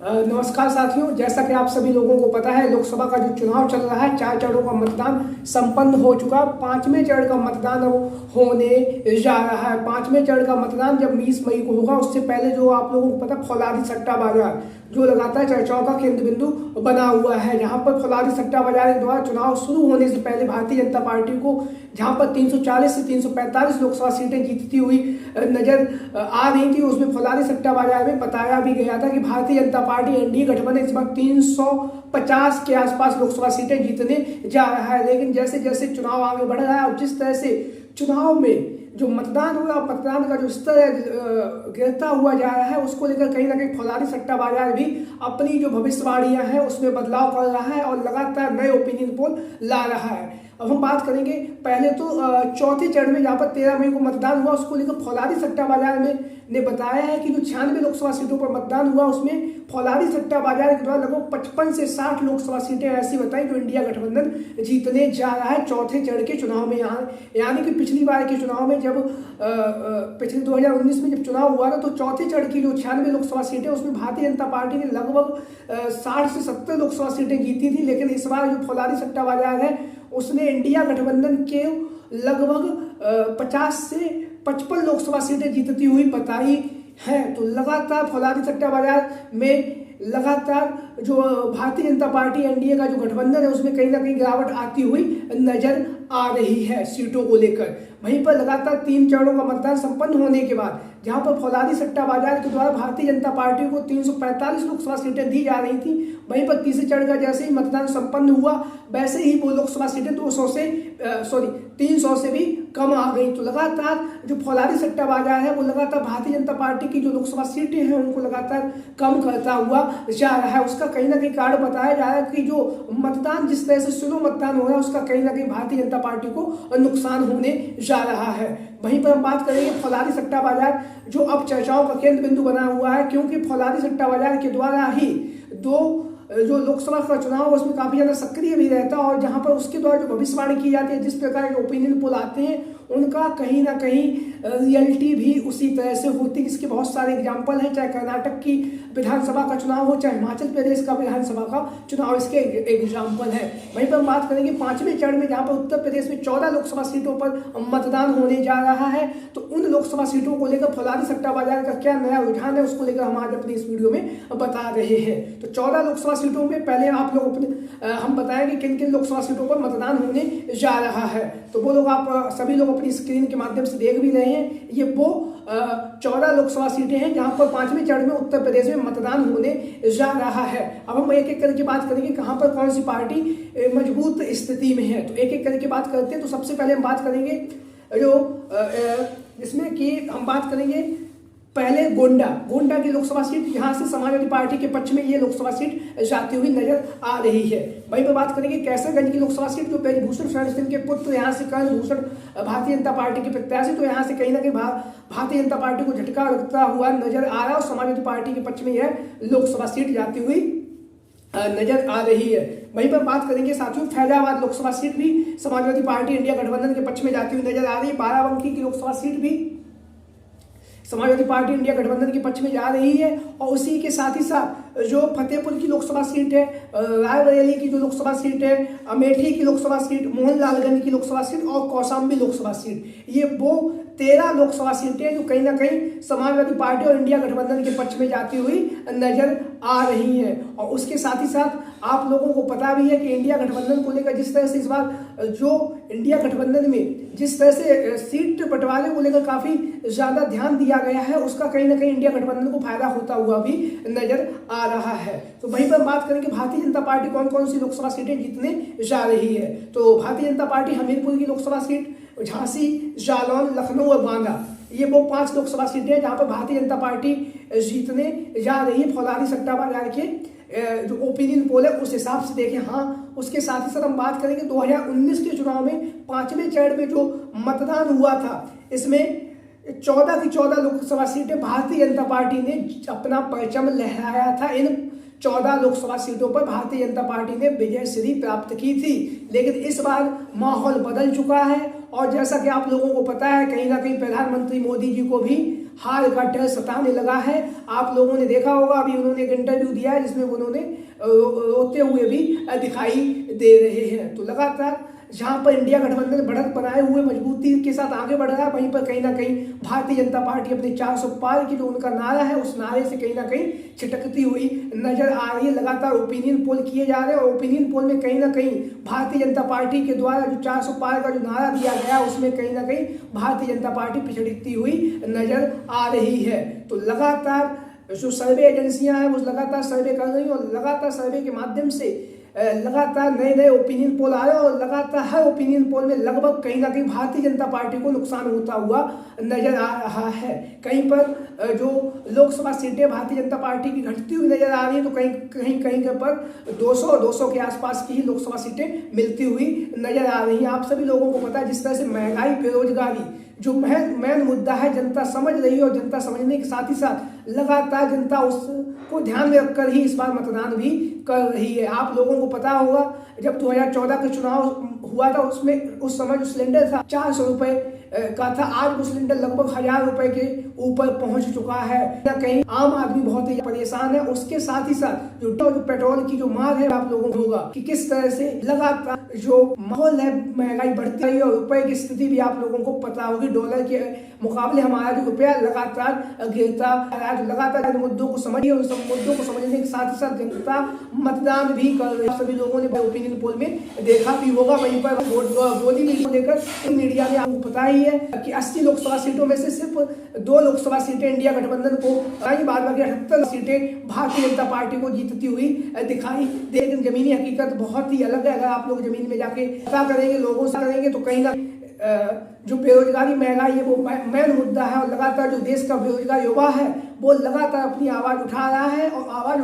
नमस्कार साथियों, जैसा कि आप सभी लोगों को पता है लोकसभा का जो चुनाव चल रहा है, 4 चरणों का मतदान संपन्न हो चुका। 5वें चरण का मतदान अब होने जा रहा है। 5वें चरण का मतदान जब 20 मई को होगा, उससे पहले जो आप लोगों को पता फौलादी सट्टा बाजार जो लगातार चर्चाओं का केंद्र बिंदु बना हुआ है, जहां पर फौलादी सट्टा बाजार के द्वारा चुनाव शुरू होने से पहले भारतीय जनता पार्टी को जहां पर 340 से 345 लोकसभा सीटें जीतती हुई नजर आ रही थी, उसमें फौलादी सट्टा बाजार में बताया भी गया था कि भारतीय जनता पार्टी एनडीए गठबंधन इस बार 350 के आसपास लोकसभा सीटें जीतने जा रहा है। लेकिन जैसे जैसे चुनाव आगे बढ़ रहा है और जिस तरह से चुनाव में जो मतदान हुआ, मतदान का जो स्तर गिरता हुआ जा रहा है, उसको लेकर कहीं ना कहीं फौलादी सट्टा बाजार भी अपनी जो भविष्यवाणियां हैं उसमें बदलाव कर रहा है और लगातार नए ओपिनियन पोल ला रहा है। अब हम बात करेंगे पहले तो चौथे चरण में जहाँ पर 13 मई को मतदान हुआ, उसको लेकर फौलादी सट्टा बाजार ने बताया है कि जो 96 लोकसभा सीटों पर मतदान हुआ, उसमें फौलादी सट्टा बाजार के द्वारा लगभग 55 से 60 लोकसभा सीटें ऐसी बताई जो इंडिया गठबंधन जीतने जा रहा है चौथे चरण के चुनाव में। यानी कि पिछली बार के चुनाव में जब पिछले 2019 में जब चुनाव हुआ था, तो चौथे चरण की जो 96 लोकसभा सीटें उसमें भारतीय जनता पार्टी ने लगभग 60 से 70 लोकसभा सीटें जीती थी। लेकिन इस बार जो फौलादी सट्टा बाजार है उसने इंडिया गठबंधन के लगभग 50 से 55 लोकसभा सीटें जीतती हुई बताई है। तो लगातार फौलादी सट्टा बाजार में लगातार जो भारतीय जनता पार्टी एनडीए का जो गठबंधन है उसमें कहीं ना कहीं गिरावट आती हुई नजर आ रही है सीटों को लेकर। वहीं पर लगातार 3 चरणों का मतदान संपन्न होने के बाद जहां पर फौलादी सट्टा बाजार के द्वारा भारतीय जनता पार्टी को 345 लोकसभा सीटें दी जा रही थी, वहीं पर तीसरे चरण का जैसे ही मतदान संपन्न हुआ वैसे ही वो लोकसभा सीटें 300 से भी कम आ गई। तो लगातार जो फौलादी सट्टा बाजार है वो लगातार भारतीय जनता पार्टी की जो लोकसभा सीटें हैं उनको लगातार कम करता हुआ जा रहा है। उसका कहीं ना कहीं कारण बताया जा रहा है कि जो मतदान जिस तरह से स्लो मतदान हो रहा है उसका कहीं ना कहीं भारतीय जनता पार्टी को नुकसान होने जा रहा है। वहीं पर हम बात करेंगे फौलादी सट्टा बाजार जो अब चर्चाओं का केंद्र बिंदु बना हुआ है, क्योंकि फौलादी सट्टा बाजार के द्वारा ही जो लोकसभा का चुनाव है उसमें काफी ज्यादा सक्रिय भी रहता है और जहां पर उसके द्वारा जो भविष्यवाणी की जाती है, जिस प्रकार के ओपिनियन पोल आते हैं उनका कहीं ना कहीं रियलिटी भी उसी तरह से होती है। इसके बहुत सारे एग्जाम्पल हैं, चाहे कर्नाटक की विधानसभा का चुनाव हो, चाहे हिमाचल प्रदेश का विधानसभा का चुनाव, इसके एग्जाम्पल है। वहीं पर हम बात करेंगे 5वें चरण में जहां पर उत्तर प्रदेश में 14 लोकसभा सीटों पर मतदान होने जा रहा है, तो उन लोकसभा सीटों को लेकर फौलादी सट्टा बाजार का क्या नया रुझान है उसको लेकर हम आज अपनी इस वीडियो में बता रहे हैं। तो 14 लोकसभा सीटों में पहले आप लोग हम बताएंगे किन किन लोकसभा सीटों पर मतदान होने जा रहा है। तो वो लोग आप सभी लोग अपनी स्क्रीन के माध्यम से देख भी रहे हैं। ये वो 14 लोकसभा सीटें हैं जहां पर 5वें चरण में उत्तर प्रदेश में मतदान होने जा रहा है। अब हम एक एक करके बात करेंगे कहां पर कौन सी पार्टी मजबूत स्थिति में है। तो एक एक करके बात करते हैं। तो सबसे पहले हम बात करेंगे जो जिसमें कि हम बात करेंगे पहले गोंडा की लोकसभा सीट, यहाँ से समाजवादी पार्टी के पक्ष में ये लोकसभा सीट जाती हुई नजर आ रही है। वहीं पर बात करेंगे कैसरगंज की लोकसभा सीट, जो ब्रजभूषण शरण सिंह के पुत्र यहाँ से कर्णभूषण भारतीय जनता पार्टी के प्रत्याशी, तो यहाँ से कहीं ना कहीं भारतीय जनता पार्टी को झटका लगता हुआ नजर आ रहा है और समाजवादी पार्टी के पक्ष में यह लोकसभा सीट जाती हुई नजर आ रही है। वहीं पर बात करेंगे साथियों फैजाबाद लोकसभा सीट भी समाजवादी पार्टी इंडिया गठबंधन के पक्ष में जाती हुई नजर आ रही है। बाराबंकी की लोकसभा सीट भी समाजवादी पार्टी इंडिया गठबंधन के पक्ष में जा रही है। और उसी के साथ ही साथ जो फतेहपुर की लोकसभा सीट है, रायबरेली की जो लोकसभा सीट है, अमेठी की लोकसभा सीट, मोहनलालगंज की लोकसभा सीट और कौशाम्बी लोकसभा सीट, ये वो 13 लोकसभा सीटें जो कहीं ना कहीं समाजवादी पार्टी और इंडिया गठबंधन के पक्ष में जाती हुई नजर आ रही है। और उसके साथ ही साथ आप लोगों को पता भी है कि इंडिया गठबंधन को लेकर जिस तरह से इस बार जो इंडिया गठबंधन में जिस तरह से सीट बंटवारे को लेकर काफी ज्यादा ध्यान दिया गया है, उसका कहीं ना कहीं इंडिया गठबंधन को फायदा होता हुआ भी नजर आ रहा है। तो वहीं पर बात करेंगे भारतीय जनता पार्टी कौन कौन सी लोकसभा सीटें जीतने जा रही है। तो भारतीय जनता पार्टी हमीरपुर की लोकसभा सीट, झांसी, जालौन, लखनऊ और बांदा, ये वो 5 लोकसभा सीटें हैं जहां पर भारतीय जनता पार्टी जीतने जा रही है फौलादी सट्टा बाजार के जो ओपिनियन पोल है उस हिसाब से देखें। हाँ, उसके साथ ही साथ हम बात करेंगे 2019 के चुनाव में 5वें चरण में जो मतदान हुआ था, इसमें 14 की 14 लोकसभा सीटें भारतीय जनता पार्टी ने अपना परचम लहराया था। इन 14 लोकसभा सीटों पर भारतीय जनता पार्टी ने विजय श्री प्राप्त की थी। लेकिन इस बार माहौल बदल चुका है और जैसा कि आप लोगों को पता है, कहीं ना कहीं प्रधानमंत्री मोदी जी को भी हार का डर सताने लगा है। आप लोगों ने देखा होगा, अभी उन्होंने एक इंटरव्यू दिया है जिसमें उन्होंने रोते हुए भी दिखाई दे रहे हैं। तो लगातार जहां पर इंडिया गठबंधन बढ़त बनाए हुए मजबूती के साथ आगे बढ़ रहा है, वहीं पर कहीं ना कहीं भारतीय जनता पार्टी अपने 400 पार की जो उनका नारा है, उस नारे से कहीं ना कहीं छिटकती हुई नजर आ रही है। लगातार ओपिनियन पोल किए जा रहे हैं और ओपिनियन पोल में कहीं ना कहीं भारतीय जनता पार्टी के द्वारा जो 400 पार का जो नारा दिया गया है, उसमें कहीं ना कहीं भारतीय जनता पार्टी पिछड़ती हुई नजर आ रही है। तो लगातार जो सर्वे एजेंसियां हैं वो लगातार सर्वे कर रही हैं और लगातार सर्वे के माध्यम से लगातार नए नए ओपिनियन पोल आ रहे हैं और लगातार हर ओपिनियन पोल में लगभग कहीं ना कहीं भारतीय जनता पार्टी को नुकसान होता हुआ नजर आ रहा है। कहीं पर जो लोकसभा सीटें भारतीय जनता पार्टी की घटती हुई नजर आ रही है, तो कहीं पर 200 के आसपास की ही लोकसभा सीटें मिलती हुई नजर आ रही हैं। आप सभी लोगों को पता है जिस तरह से महंगाई, बेरोजगारी जो मेन मुद्दा है, जनता समझ रही है और जनता समझने के साथ ही साथ लगातार जनता उसको ध्यान में रखकर ही इस बार मतदान भी कर रही है। आप लोगों को पता होगा जब 2014 का चुनाव हुआ था, उसमें उस समय जो सिलेंडर था 400 रुपए का था, आज वो सिलेंडर लगभग 1000 रुपए के ऊपर पहुंच चुका है। कहीं आम आदमी बहुत ही परेशान है। उसके साथ ही साथ जो पेट्रोल की जो मांग है, आप लोगों को होगा कि किस तरह से लगातार जो माहौल है, महंगाई बढ़ती रही और रुपए की स्थिति भी आप लोगों को पता होगी। डॉलर के मुकाबले हमारा जो रुपया लगातार गिरता है। लगातार मुद्दों को समझिए, उन सब मुद्दों को समझने के साथ ही साथ जनता मतदान भी कर रही है। सभी लोगों ने ओपिनियन पोल में देखा भी होगा। वहीं पर गोदी मील को लेकर मीडिया में आपको पता ही है कि 80 लोकसभा सीटों में से सिर्फ 2 लोकसभा सीटें इंडिया गठबंधन को, बाद बाकी 78 सीटें भारतीय जनता पार्टी को जीतती हुई दिखाई दे। लेकिन जमीनी हकीकत बहुत ही अलग है। अगर आप लोग जमीन में जाके पता करेंगे, लोगों से करेंगे, तो कहीं ना जो बेरोजगारी, महंगाई है वो मेन मुद्दा है और लगातार जो देश का बेरोजगार युवा है वो लगातार अपनी आवाज उठा रहा है और आवाज